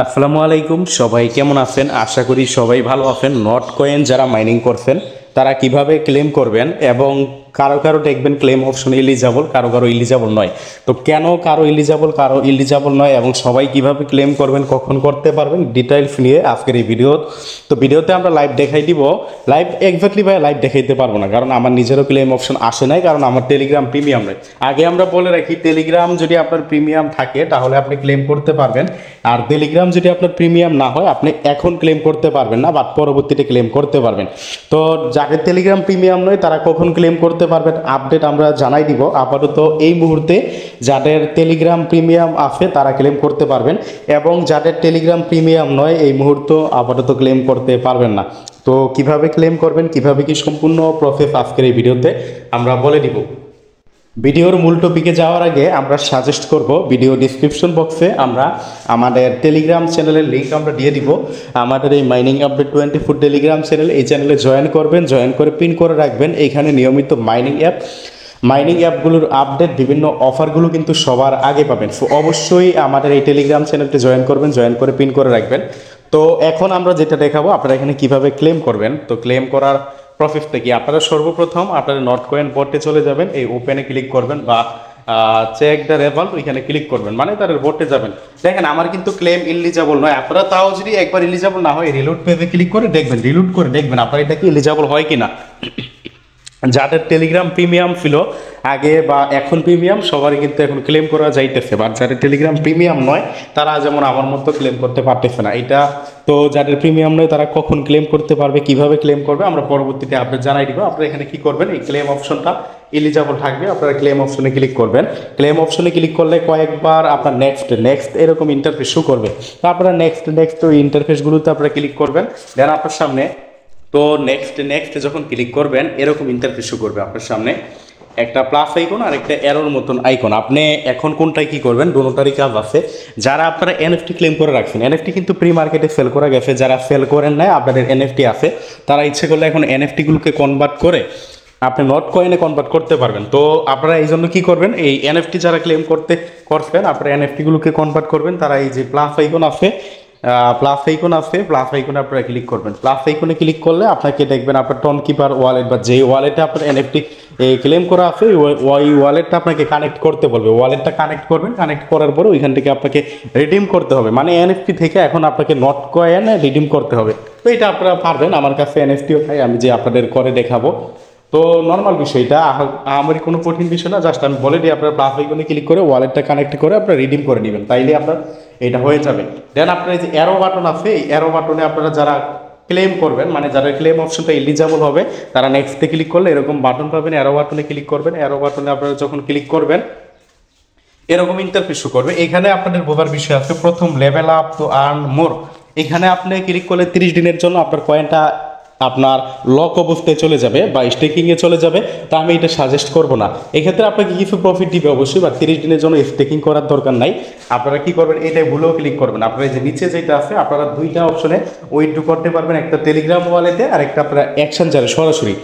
আসসালামু আলাইকুম, সবাই কেমন আছেন? আশা করি সবাই ভালো আছেন। নট কয়েন যারা মাইনিং করছেন তারা কিভাবে ক্লেম করবেন, এবং কারো কারো দেখবেন ক্লেম অপশন ইলিজিবল, কারো কারো ইলিজিবল নয়। তো কেন কারো ইলিজিবল কারো ইলিজিবল নয় এবং সবাই কিভাবে ক্লেম করবেন, কখন করতে পারবেন, ডিটেইলস নিয়ে আজকের এই ভিডিও। তো ভিডিওতে আমরা লাইভ দেখাই দিব। লাইভ এক্স্যাক্টলি ভাই লাইভ দেখাইতে পারবো না, কারণ আমার নিজেরও ক্লেম অপশন আসে নাই, কারণ আমার টেলিগ্রাম প্রিমিয়াম নয়। আগে আমরা বলে রাখি, টেলিগ্রাম যদি আপনার প্রিমিয়াম থাকে তাহলে আপনি ক্লেম করতে পারবেন, আর টেলিগ্রাম যদি আপনার প্রিমিয়াম না হয় আপনি এখন ক্লেম করতে পারবেন না, বা পরবর্তীতে ক্লেম করতে পারবেন। তো যাদের টেলিগ্রাম প্রিমিয়াম নয় তারা কখন ক্লেম করতে পারবেন আপডেট আমরা জানাই দিব। আপাতত এই মুহূর্তে যাদের টেলিগ্রাম প্রিমিয়াম আছে তারা ক্লেম করতে পারবেন, এবং যাদের টেলিগ্রাম প্রিমিয়াম নয় এই মুহূর্তে আপাতত ক্লেম করতে পারবেন না। তো কিভাবে ক্লেম করবেন, কিভাবে কি সম্পূর্ণ প্রসেস আজকের এই ভিডিওতে আমরা বলে দিব। ভিডিওর মূল টপিকে যাওয়ার আগে আমরা সাজেস্ট করব, ভিডিও ডিসক্রিপশন বক্সে আমরা আমাদের টেলিগ্রাম চ্যানেলের লিঙ্ক আমরা দিয়ে দিব। আমাদের এই মাইনিং আপডেট 24 টেলিগ্রাম চ্যানেল, এই চ্যানেলে জয়েন করবেন, জয়েন করে পিন করে রাখবেন। এইখানে নিয়মিত মাইনিং অ্যাপগুলোর আপডেট, বিভিন্ন অফারগুলো কিন্তু সবার আগে পাবেন। সো অবশ্যই আমাদের এই টেলিগ্রাম চ্যানেলটি জয়েন করবেন, জয়েন করে পিন করে রাখবেন। তো এখন আমরা যেটা দেখাবো আপনারা এখানে কিভাবে ক্লেম করবেন। তো ক্লেম করার প্রসেসটা কি, আপনারা সর্বপ্রথম আপনারা নট কয়েন বোর্ডে চলে যাবেন, এই ওপেনে ক্লিক করবেন বা চেক দ্য রেজাল্ট ওইখানে ক্লিক করবেন, মানে তার বোর্ডে যাবেন। দেখেন আমার কিন্তু ক্লেম ইলিজিবল নয়, আপনারা তাও যদি একবার ইলিজিবল না হয় রিলোড পেজে ক্লিক করে দেখবেন, রিলোড করে দেখবেন আপনার এটা কি ইলিজিবল হয় কিনা। যাদের টেলিগ্রাম প্রিমিয়াম ছিল আগে বা এখন প্রিমিয়াম, সবারই কিন্তু এখন ক্লেম করা যাইতেছে, বাট যাদের টেলিগ্রাম প্রিমিয়াম নয় তারা যেমন আমার মতো ক্লেম করতে পারতেছে না এটা। তো যাদের প্রিমিয়াম নয় তারা কখন ক্লেম করতে পারবে, কিভাবে ক্লেম করবে আমরা পরবর্তীতে আপডেট জানাই দিব। আপনারা এখানে কি করবেন, এই ক্লেম অপশনটা এলিজিবল থাকবে, আপনারা ক্লেম অপশনে ক্লিক করবেন। ক্লেম অপশনে ক্লিক করলে কয়েকবার আপনার নেক্সট এরকম ইন্টারফেস শো করবে। তো আপনারা নেক্সট ওই ইন্টারফেসগুলোতে আপনারা ক্লিক করবেন। দেন আপনার সামনে, তো নেক্সট যখন ক্লিক করবেন এরকম ইন্টারফেস শো করবে আপনার সামনে, একটা প্লাস আইকন আর একটা এরোর মতন আইকন। আপনি এখন কোনটায় কি করবেন, দুটোটারই কাজ আছে। যারা আপনারা এনএফটি ক্লেম করে রাখছেন, এনএফটি কিন্তু প্রি মার্কেটে সেল করা গেছে, যারা সেল করেন নাই আপনাদের এনএফটি আছে, তারা ইচ্ছে করলে এখন এনএফটিগুলোকে কনভার্ট করে আপনি নট কয়েনে কনভার্ট করতে পারবেন। তো আপনারা এই জন্য কী করবেন, এই এনএফটি যারা ক্লেম করছেন আপনারা এনএফটিগুলোকে কনভার্ট করবেন, তারা এই যে প্লাস আইকন আছে, প্লাস আইকনে আপনারা ক্লিক করবেন। প্লাস আইকনে ক্লিক করলে আপনাকে দেখবেন আপনার টন কিপার ওয়ালেট বা যে ওয়ালেটে আপনার এনএফটি ক্লেম করা আছে ওই ওয়ালেটটা আপনাকে কানেক্ট করতে বলবে। ওয়ালেটটা কানেক্ট করবেন, কানেক্ট করার পরে ওইখান থেকে আপনাকে রিডিম করতে হবে, মানে এনএফটি থেকে এখন আপনাকে নট কয়েনে রিডিম করতে হবে। তো এটা আপনারা পারবেন, আমার কাছে এনএফটিও চাই, আমি যে আপনাদের করে দেখাবো। তো নর্মাল বিষয়, এটা আমার কোনো কঠিন বিষয় না, জাস্ট আমি বলে দিই আপনার প্লাস আইকনে ক্লিক করে ওয়ালেটটা কানেক্ট করে আপনারা রিডিম করে নেবেন, তাইলে আপনার এটা হয়ে যাবে। দেন আপনার এই যে অ্যারো বাটন আছে, এই অ্যারো বাটনে আপনারা যারা ক্লেম করবেন, মানে যারা ক্লেম অপশনটা এলিজিবল হবে তারা নেক্সটে ক্লিক করলে এরকম বাটন পাবেন, অ্যারো বাটনে ক্লিক করবেন। অ্যারো বাটনে আপনারা যখন ক্লিক করবেন এরকম ইন্টারফেস শো করবে। এখানে আপনাদের বোঝার বিষয় আছে, প্রথম লেভেল আপ টু আর্ন মোর, এখানে আপনি ক্লিক করলে 30 দিনের জন্য আপনার কয়েনটা আপনার লক অবস্থায় চলে যাবে বা স্টেকিংয়ে চলে যাবে। তা আমি এটা সাজেস্ট করব না, এক্ষেত্রে আপনাকে কিছু প্রফিট দিবে অবশ্যই, বা 30 দিনের জন্য স্টেকিং করার দরকার নাই। আপনারা কি করবেন, এটাই ভুলেও ক্লিক করবেন। আপনারা যে নিচে যেটা আছে আপনারা দুইটা অপশনে উইথড্র করতে পারবেন, একটা টেলিগ্রাম ওয়ালেটে আর একটা আপনারা এক্সচেঞ্জারে সরাসরি।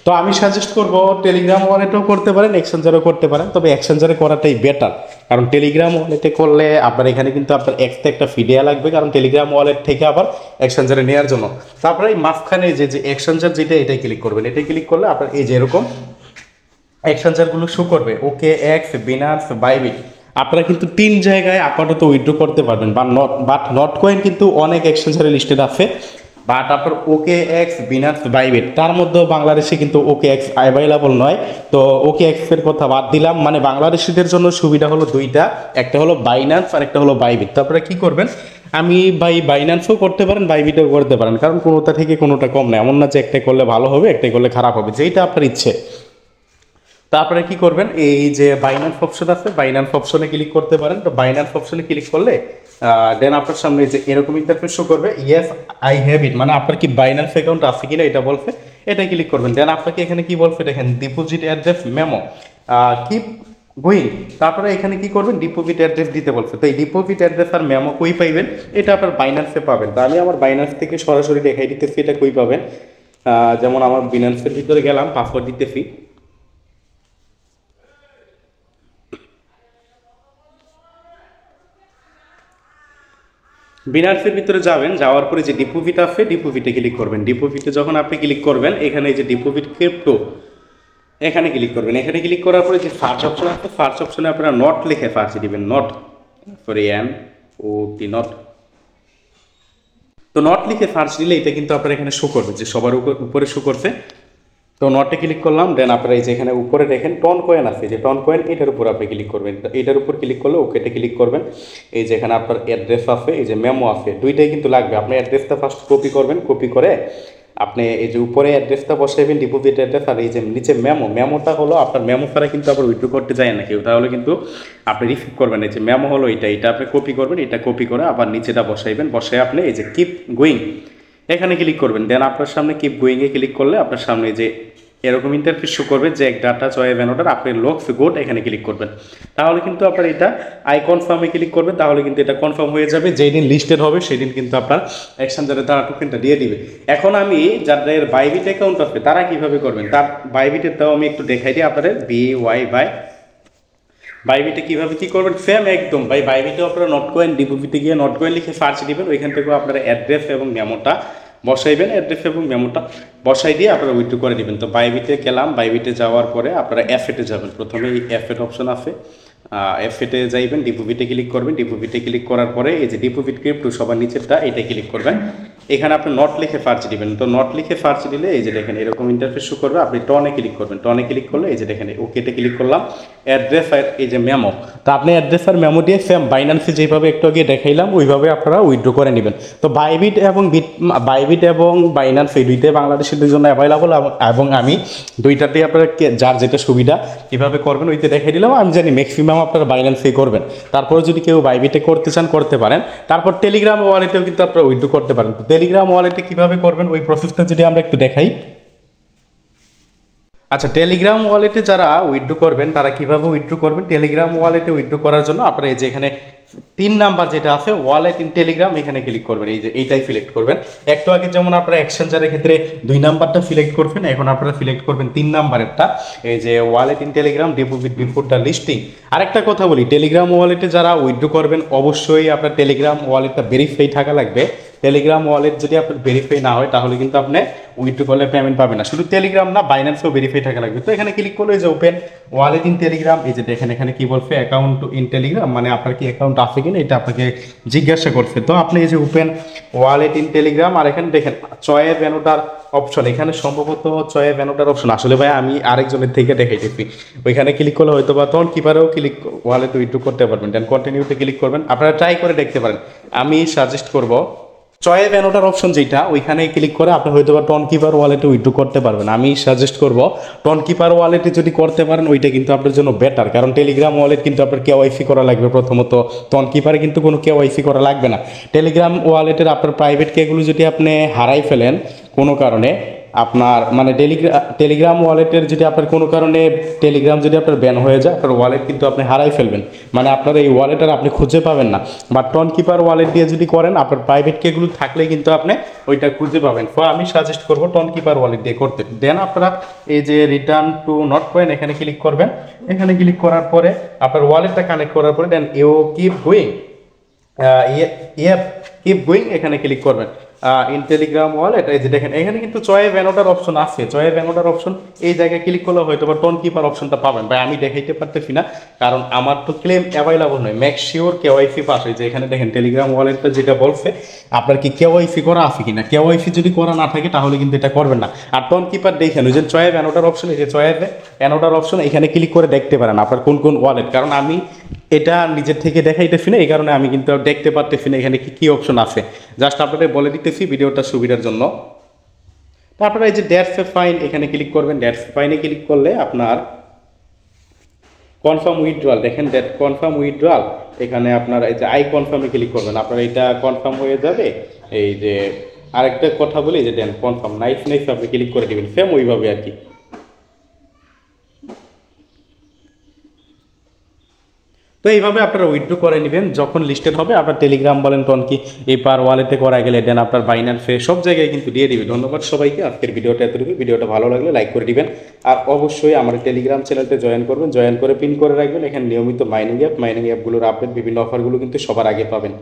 তো আমি সাজেস্ট করব টেলিগ্রাম ওয়ালেটেও করতে পারেন, এক্সচেঞ্জারও করতে পারেন, তবে এক্সচেঞ্জারে করাটাই বেটার, কারণ টেলিগ্রাম ওয়ালেটে করলে আপনার এখানে কিন্তু আপনার এক্সট্রা একটা ফি দেওয়া লাগবে, কারণ টেলিগ্রাম ওয়ালেট থেকে আবার এক্সচেঞ্জারে নেওয়ার জন্য। তারপরে এই মাঝখানে যে এক্সচেঞ্জার যেটা, এটাই ক্লিক করবেন। এটাই ক্লিক করলে আপনার এই যে এরকম এক্সচেঞ্জারগুলো শো করবে, ওকে এক্স, বিনান্স, বাইবিট। আপনারা কিন্তু 3 জায়গায় আপাতত উইথড্র করতে পারবেন, বাট নট কয়েন কিন্তু অনেক এক্সচেঞ্জারে লিস্টেড আছে, বাট আপনার ওকে এক্স, বিনান্স, বাইবিট তার মধ্যেও বাংলাদেশে কিন্তু ওকে এক্স অ্যাভেলেবল নয়। তো ওকে এক্সের কথা বাদ দিলাম, মানে বাংলাদেশিদের জন্য সুবিধা হলো দুইটা, একটা হলো বাইন্যান্স আর একটা হলো বাইবিট। তারপরে কি করবেন, আমি বাইন্যান্সও করতে পারেন, বাইবিটও করতে পারেন, কারণ কোনোটা থেকে কোনোটা কম না, এমন না যে একটাই করলে ভালো হবে একটাই করলে খারাপ হবে, যেইটা আপনার ইচ্ছে। তারপরে কি করবেন, এই যে বাইন্যান্স অপশন আছে, বাইন্যান্স অপশনে ক্লিক করতে পারেন। তো বাইন্যান্স অপশনে ক্লিক করলে দেন আপনার সামনে যে এরকম ইন্টারফেস শো করবে, ইয়েস আই হ্যাভ ইট, মানে আপনার কি বাইন্যান্স অ্যাকাউন্ট আছে কিনা এটা বলছে, এটা ক্লিক করবেন। দেন আপনাকে এখানে কি বলছে দেখেন, deposit address memo keep going. তারপরে এখানে কি করবেন, ডিপোজিট অ্যাড্রেস দিতে বলছে। তো এই ডিপোজিট অ্যাড্রেস আর মেমো কই পাইবেন, এটা আপনার বাইন্যান্সে পাবেন। তো আমি আমার বাইন্যান্স থেকে সরাসরি দেখাই দিতেছি এটা কই পাবেন। যেমন আমার বাইন্যান্সের ভিতরে গেলাম, পাসওয়ার্ড দিতেছি, বিনান্সের ভিতরে যাবেন, যাওয়ার পরে যে ডিপোজিট আছে ডিপোজিটে ক্লিক করবেন। ডিপোজিটে যখন আপনি ক্লিক করবেন এখানে এই যে ডিপোজিট ক্রিপ্টো এখানে ক্লিক করবেন। এখানে ক্লিক করার পরে যে সার্চ অপশন আছে সার্চ অপশনে আপনারা নট লিখে সার্চ দিবেন, নট সরি NOT নট। তো নট লিখে সার্চ দিলে এটা কিন্তু আপনার এখানে শো করবে যে সবার উপরে শো করছে। তো নটে ক্লিক করলাম, দেন আপনারা এই যে এখানে উপরে দেখেন টন কয়েন আছে, যে টন কয়েন এটার উপর আপনি ক্লিক করবেন। এটার উপর ক্লিক করলে ওকেতে ক্লিক করবেন। এই যে এখানে আপনার অ্যাড্রেস আছে, এই যে মেমো আছে, দুইটাই কিন্তু লাগবে। আপনি অ্যাড্রেসটা ফার্স্ট কপি করবেন, কপি করে আপনি এই যে উপরে অ্যাড্রেসটা বসাইবেন ডিপোজিট অ্যাড্রেস, আর এই যে নিচে মেমোটা হলো আপনার মেমো ছাড়া কিন্তু আবার উইথড্র করতে যায় না কেউ, তাহলে কিন্তু আপনি রিসিভ করবেন। এই যে মেমো হলো এটা আপনি কপি করবেন, এটা কপি করে আবার নিচেটা বসাইবেন, বসায় আপনি এই যে কিপ গোয়িং এখানে ক্লিক করবেন। দেন আপনার সামনে কিপ গোয়িংয়ে ক্লিক করলে আপনার সামনে যে এরকম ইন্টারফেস শো করবে যে এক ডাটা চয়েস অর্ডার আপনি লক্স গুড এখানে ক্লিক করবেন। তাহলে কিন্তু আপনার এটা আই কনফার্মে ক্লিক করবেন, তাহলে কিন্তু এটা কনফার্ম হয়ে যাবে। যেই দিন লিস্টেড হবে সেই দিন কিন্তু আপনার এক্সচেঞ্জারে তারা টোকেনটা দিয়ে দিবে। এখন আমি যাদের বাইবিট অ্যাকাউন্ট আছে তারা কিভাবে করবেন তার বাইবিটের তাও আমি একটু দেখাই দিই আপনাদের। বাইবিটে কীভাবে কী করবেন সেম একদম বাইবিটে আপনারা নট কয়েন ডিপোজিটে গিয়ে নট কয়েন লিখে সার্চ দিবেন, ওইখান থেকেও আপনারা অ্যাড্রেস এবং মেমোটা বসাইবেন, অ্যাড্রেস এবং মেমোটা বসাই দিয়ে আপনারা উইথড্র করে দিবেন। তো বাইবিটে গেলাম, বাইবিটে যাওয়ার পরে আপনারা এফেটে যাবেন। প্রথমে এই এফেট অপশন আছে, এফেটে যাইবেন, ডিপোজিটে ক্লিক করবেন। ডিপোজিটে ক্লিক করার পরে এই যে ডিপোজিট ক্রিপ্টো সবার নিচেরটা এটা ক্লিক করবেন। এখানে আপনি নট লিখে সার্চ দিবেন। তো নট লিখে সার্চ দিলে এই যে দেখেন এরকম ইন্টারফেস শো করবে। আপনি টনে ক্লিক করবেন, টনে ক্লিক করলে এই যে দেখেন ওকেতে ক্লিক করলাম, অ্যাড্রেস আর এই যে মেমো। তো আপনি অ্যাড্রেস আর মেমো দিয়ে সেম বাইন্যান্সে যেভাবে একটু আগে দেখাইলাম ওইভাবে আপনারা উইথড্র করে নেবেন। তো বাইবিট এবং বাইন্যান্স এই দুইটাই বাংলাদেশের জন্য অ্যাভেলেবল, এবং আমি দুইটাতেই আপনারা যার যেটা সুবিধা কীভাবে করবেন ওইতে দেখাই দিলাম। আমি জানি ম্যাক্সিমাম আপনারা বাইন্যান্সেই করবেন, তারপরে যদি কেউ বাইবিটে করতে চান করতে পারেন। তারপর টেলিগ্রাম ওয়ালেটেও কিন্তু আপনারা উইথড্র করতে পারেন। তো টেলিগ্রাম ওয়ালেটে কীভাবে করবেন ওই প্রসেসটা যদি আমরা একটু দেখাই। আচ্ছা, টেলিগ্রাম ওয়ালেটে যারা উইথড্র করবেন তারা কিভাবে উইথড্র করবেন। টেলিগ্রাম ওয়ালেটে উইথড্র করার জন্য আপনারা এই যে এখানে 3 নাম্বার যেটা আছে ওয়ালেট ইন টেলিগ্রাম এখানে ক্লিক করবেন। এই যে এইটাই সিলেক্ট করবেন। একটু আগে যেমন আপনারা এক্সচেঞ্জারের ক্ষেত্রে 2 নাম্বারটা সিলেক্ট করবেন, এখন আপনারা সিলেক্ট করবেন 3 নাম্বারেরটা, এই যে wallet in Telegram deposit before the listing. আরেকটা কথা বলি, টেলিগ্রাম ওয়ালেটে যারা উইথড্র করবেন অবশ্যই আপনার টেলিগ্রাম ওয়ালেটটা ভেরিফাই থাকা লাগবে। টেলিগ্রাম ওয়ালেট যদি আপনার ভেরিফাই না হয় তাহলে কিন্তু আপনি উইথড্র করলে পেমেন্ট পাবেন না। শুধু টেলিগ্রাম না, বাইন্যান্সেও ভেরিফাই থাকা লাগবে। তো এখানে ক্লিক করলে যে ওপেন ওয়ালেট ইন টেলিগ্রাম, এই যে দেখেন এখানে কি বলছে অ্যাকাউন্ট ইন টেলিগ্রাম, মানে আপনার কি অ্যাকাউন্ট আছে কিনা এটা আপনাকে জিজ্ঞাসা করছে। তো আপনি এই যে ওপেন ওয়ালেট ইন টেলিগ্রাম, আর এখানে দেখেন চয়েস ভ্যানুটার অপশন, এখানে সম্ভবত চয়েস ভ্যানুটার অপশন আসলে ভাই আমি আরেকজনের থেকে দেখাইতেছি। ওইখানে ক্লিক করলে হয়তো বা তখন কিপারেও ক্লিক ওয়ালেট উইথড্র করতে পারবেন। দেন কন্টিনিউতে ক্লিক করবেন, আপনারা ট্রাই করে দেখতে পারেন। আমি সাজেস্ট করব চয়েস ভ্যানুটার অপশন যেটা ওইখানে ক্লিক করে আপনি হয়তো বা টন কিপার ওয়ালেটে উইথড্র করতে পারবেন। আমি সাজেস্ট করব টন কিপার ওয়ালেটে যদি করতে পারেন ওইটা কিন্তু আপনার জন্য বেটার, কারণ টেলিগ্রাম ওয়ালেট কিন্তু আপনার কেওয়াইসি করা লাগবে প্রথমত, টন কিপারে কিন্তু কোনো কেওয়াইসি করা লাগবে না। টেলিগ্রাম ওয়ালেটের আপনার প্রাইভেট কেগুলো যদি আপনি হারাই ফেলেন কোনো কারণে, আপনার মানে টেলিগ্রাম ওয়ালেটের যদি আপনার কোনো কারণে টেলিগ্রাম যদি আপনার ব্যান হয়ে যায় আপনার ওয়ালেট কিন্তু আপনি হারাই ফেলবেন, মানে আপনার এই ওয়ালেট আর আপনি খুঁজে পাবেন না। বা টন কিপার ওয়ালেট দিয়ে যদি করেন আপনার প্রাইভেট কেগুলো থাকলে কিন্তু আপনি ওইটা খুঁজে পাবেন। তো আমি সাজেস্ট করবো টন কিপার ওয়ালেট দিয়ে করতে। দেন আপনারা এই যে রিটার্ন টু নট কয়েন এখানে ক্লিক করবেন। এখানে ক্লিক করার পরে আপনার ওয়ালেটটা কানেক্ট করার পরে দেন কিপ গোয়িং এখানে ক্লিক করবেন। ইন টেলিগ্রাম ওয়ালেট এই যে দেখেন এখানে কিন্তু চয়েস ভ্যানুটার অপশন আছে, চয়েস ভ্যানুটার অপশন এই জায়গায় ক্লিক করলে হয়তো বা টন কিপার অপশনটা পাবেন। ভাই আমি দেখাইতে পারতেছি না কারণ আমার তো ক্লেম অ্যাভেলেবল নয়। মেক শিওর কেওয়াইসি পাস হয়েছে। এখানে দেখেন টেলিগ্রাম ওয়ালেটটা যেটা বলছে আপনার কি কেওয়াইসি করা আছে কিনা, কেওয়াইসি যদি করা না থাকে তাহলে কিন্তু এটা করবেন না। আর টন কিপার দেখেন ওই যে চয়েস ভ্যানুটার অপশন, এই যে চয়েস ভ্যানুটার অপশন এখানে ক্লিক করে দেখতে পারেন আপনার কোন কোন ওয়ালেট, কারণ আমি এটা নিজের থেকে দেখাইতেছি না, এই কারণে আমি কিন্তু দেখতে পারতেছি না এখানে কি কি অপশন আছে। জাস্ট আপনাদের বলে দিতেছি ভিডিওটা সুবিধার জন্য। তারপরে এই যে ড্যাটস ফাইন এখানে ক্লিক করবেন। ড্যাটস ফাইনে ক্লিক করলে আপনার কনফার্ম উইথড্রয়াল দেখেন, ডেট কনফার্ম উইথড্রয়াল এখানে আপনার এই যে আই কনফার্মে ক্লিক করবেন, আপনার এটা কনফার্ম হয়ে যাবে। এই যে আরেকটা কথা বলি যে দেন কনফার্ম নাইস আপনি ক্লিক করে দেবেন সেম ওইভাবে আর কি। তো এইভাবে আপনারা উইথড্র করে নেবেন। যখন লিস্টেড হবে আপনার টেলিগ্রাম বলেন টন কি এই পার ওয়ালেটে করা গেলে দেন আপনার বাইন্যান্সে সব জায়গায় কিন্তু দিয়ে দিবে। ধন্যবাদ সবাইকে। আজকের ভিডিওটা এতটুকু। ভিডিওটা ভালো লাগলে লাইক করে দিবেন, আর অবশ্যই আমার টেলিগ্রাম চ্যানেলতে জয়েন করবেন, জয়েন করে পিন করে রাখবেন। এখানে নিয়মিত মাইনিং অ্যাপগুলোর আপডেট বিভিন্ন অফারগুলো কিন্তু সবার আগে পাবেন।